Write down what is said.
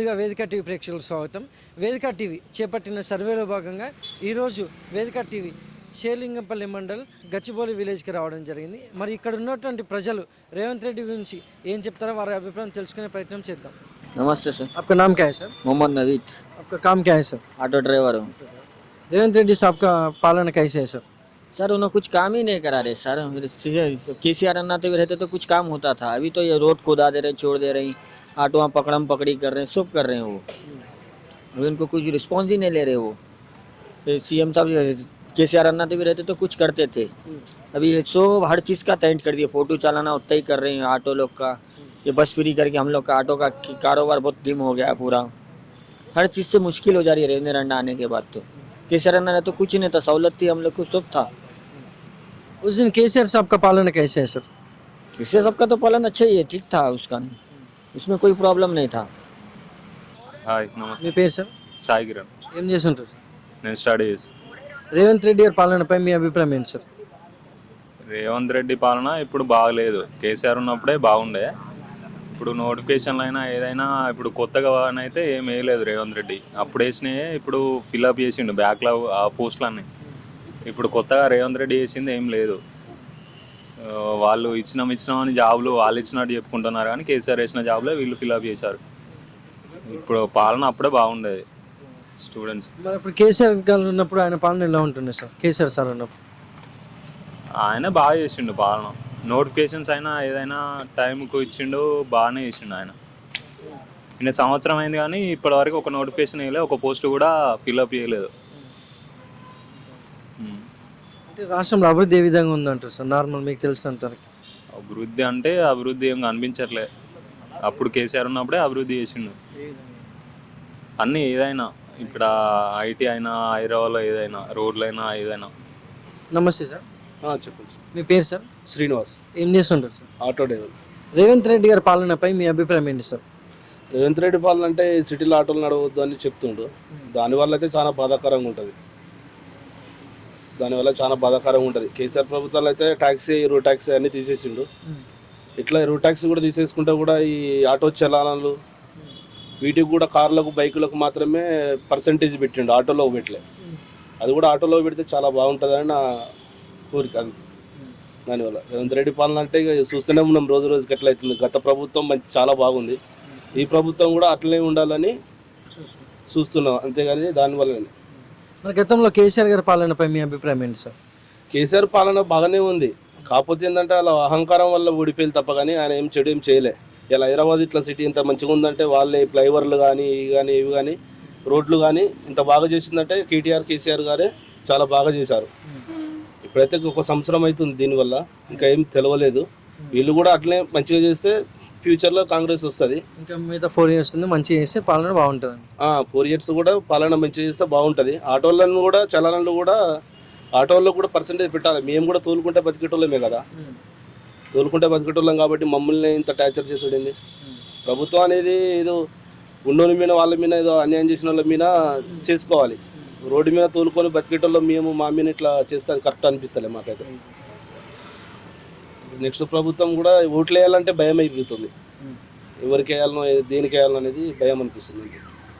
ముందుగా వేదిక టీవీ ప్రేక్షకులకు స్వాగతం. వేదిక టీవీ చేపట్టిన సర్వేలో భాగంగా ఈరోజు వేదిక టీవీ షేర్లింగంపల్లి మండల్ గచ్చిబౌలి విలేజ్కి రావడం జరిగింది. మరి ఇక్కడ ఉన్నటువంటి ప్రజలు రేవంత్ రెడ్డి గురించి ఏం చెప్తారో వారి అభిప్రాయం తెలుసుకునే ప్రయత్నం చేద్దాం. नमस्ते सर। आपका नाम क्या है सर? मोहम्मद नवीद, आपका काम क्या है सर? ऑटो ड्राइवर हूँ। रेवंत रेड्डी साहब का पालन कैसे है सर? सर उन्हें कुछ काम ही नहीं करा रहे सर। केसीआर अन्ना तो रहते तो कुछ काम होता था। अभी तो ये रोड खोदा दे रहे, छोड़ दे रही, ऑटो पकड़म पकड़ी कर रहे हैं, सब कर रहे हैं वो। अभी उनको कुछ रिस्पॉन्स ही नहीं ले रहे वो। सीएम साहब केसीआर अन्ना तो रहते तो कुछ करते थे। अभी सब हर चीज़ का टेंट कर दिया, फोटो चलाना उतना ही कर रहे हैं ऑटो लोग का। ये बस फ्री करके हम लोग का ऑटो का कारोबार बहुत डिम हो गया है पूरा। हर चीज़ से मुश्किल हो जा रही है रेवंत अन्ना आने के बाद। तो केसीआर अन्ना ने तो कुछ ही नहीं था, सहूलत थी हम लोग को, सब था। उस दिन केसीआर साहब का पालन कैसे है सर? इससे सबका तो पालन अच्छा ही है, ठीक था उसका, उसमें कोई प्रॉब्लम नहीं था। హాయ్ మీ నమస్తే పేరు సార్? సాయి కిరణ్. ఏం చేస్తుంటారు సార్? నేను స్టడీ చేసి రేవంత్ రెడ్డి గారి పాలనపై మీ అభిప్రాయం ఏంటి సార్? రేవంత్ రెడ్డి పాలన ఇప్పుడు బాగలేదు. కేసీఆర్ ఉన్నప్పుడే బాగుండే. ఇప్పుడు నోటిఫికేషన్లు అయినా ఏదైనా ఇప్పుడు కొత్తగా అయితే ఏం వేయలేదు రేవంత్ రెడ్డి. అప్పుడు వేసినాయే ఇప్పుడు ఫిల్అప్ చేసిండు బ్యాక్లో ఆ పోస్టులన్నీ. ఇప్పుడు కొత్తగా రేవంత్ రెడ్డి చేసింది ఏం లేదు. వాళ్ళు ఇచ్చినామని జాబులు వాళ్ళు ఇచ్చినట్టు చెప్పుకుంటున్నారు, కానీ కేసీఆర్ వేసిన జాబులే వీళ్ళు ఫిల్అప్ చేశారు. ఇప్పుడు పాలన అప్పుడే బాగుండేది స్టూడెంట్స్. మరి ఇప్పుడు కేసీఆర్ గారు ఉన్నప్పుడు ఆయన పాలన ఎలా ఉంటుంది సార్? కేసీఆర్ సార్ ఉన్నప్పుడు ఆయన బాగా చేసిండు పాలన. నోటిఫికేషన్స్ అయినా ఏదైనా టైంకు ఇచ్చిండు, బాగానే చేసిండు ఆయన. నిన్న సంవత్సరం అయింది కానీ ఇప్పటివరకు ఒక నోటిఫికేషన్ వేయలేదు, ఒక పోస్ట్ కూడా ఫిల్అప్ చేయలేదు. అంటే రాష్ట్రంలో అభివృద్ధి ఏ విధంగా ఉందంటారు సార్ నార్మల్ మీకు తెలిసినంతవరకు? అభివృద్ధి అంటే అభివృద్ధి ఏం కనిపించట్లే. అప్పుడు కేసీఆర్ ఉన్నప్పుడే అభివృద్ధి చేసిండు అన్నీ. ఏదైనా ఇక్కడ ఐటీ అయినా, హైదరాబాద్లో ఏదైనా రోడ్లైనా ఏదైనా. నమస్తే సార్. చెప్పండి. మీ పేరు సార్? శ్రీనివాస్, ఏం చేస్తుంటారు sir? Auto driver. Revanth Reddy గారి పాలనపై మీ అభిప్రాయం ఏంటి సార్? రేవంత్ రెడ్డి పాలన అంటే సిటీలో ఆటోలు నడవద్దు అని చెప్తుండు. దానివల్ల అయితే చాలా బాధాకరంగా ఉంటుంది. కేసీఆర్ ప్రభుత్వాలు అయితే ట్యాక్సీ, రూట్ ట్యాక్సీ అన్నీ తీసేసిండు. ఇట్లా రూట్ ట్యాక్సీ కూడా తీసేసుకుంటే కూడా ఈ ఆటో చలానాలు వీటికి కూడా కార్లకు, బైకులకు మాత్రమే పర్సంటేజ్ పెట్టిండు, ఆటోలో పెట్టలే. అది కూడా ఆటోలో పెడితే చాలా బాగుంటుందని నా కోరిక. అది దానివల్ల రేవంత్ రెడ్డి పాలన అంటే ఇక చూస్తూనే ఉన్నాం రోజు రోజుకి ఎట్లా అవుతుంది. గత ప్రభుత్వం చాలా బాగుంది, ఈ ప్రభుత్వం కూడా అట్లనే ఉండాలని చూస్తున్నాం, అంతేగాని దానివల్లనే. మరి గతంలో కేసీఆర్ గారి పాలనపై మీ అభిప్రాయం ఏంటి సార్? కేసీఆర్ పాలన బాగానే ఉంది, కాకపోతే ఏంటంటే అలా అహంకారం వల్ల ఓడిపోయి తప్ప కానీ ఆయన ఏం చెడు ఏం చేయలే. ఇలా హైదరాబాద్ ఇట్లా సిటీ ఇంత మంచిగా ఉందంటే వాళ్ళే ఫ్లైఓవర్లు కానీ ఇవి కానీ రోడ్లు కానీ ఇంత బాగా చేసిందంటే కేసీఆర్ గారే చాలా బాగా చేశారు. ఇప్పుడైతే ఒక సంవత్సరం అవుతుంది, దీనివల్ల ఇంకా ఏం తెలవలేదు. వీళ్ళు కూడా అట్లనే మంచిగా చేస్తే ఫ్యూచర్లో కాంగ్రెస్ వస్తుంది. ఇంకా మిగతా 4 years ఉంది, మంచిగా చేస్తే పాలన బాగుంటుంది. 4 years కూడా పాలన మంచిగా చేస్తే బాగుంటుంది. ఆటోలను కూడా చలనాలు కూడా ఆటోల్లో కూడా పర్సంటేజ్ పెట్టాలి. మేము కూడా తోలుకుంటే బతికేటోళ్ళమే కదా, తోలుకుంటే బతికేటోళ్ళం కాబట్టి మమ్మల్ని ఇంత టార్చర్ చేసాడింది ప్రభుత్వం అనేది. ఏదో ఉన్నోని మీద వాళ్ళ మీద ఏదో అన్యాయం చేసిన వాళ్ళ మీద చేసుకోవాలి. రోడ్డు మీద తోలుకొని బతికేటోళ్ళం మేము, మా మీద ఇట్లా చేస్తే అది కరెక్ట్ అనిపిస్తలే మాకైతే. నెక్స్ట్ ప్రభుత్వం కూడా ఓట్లు వేయాలంటే భయం అయిపోతుంది, ఎవరికి వేయాలనో దేనికి వేయాలనో అనేది భయం అనిపిస్తుంది.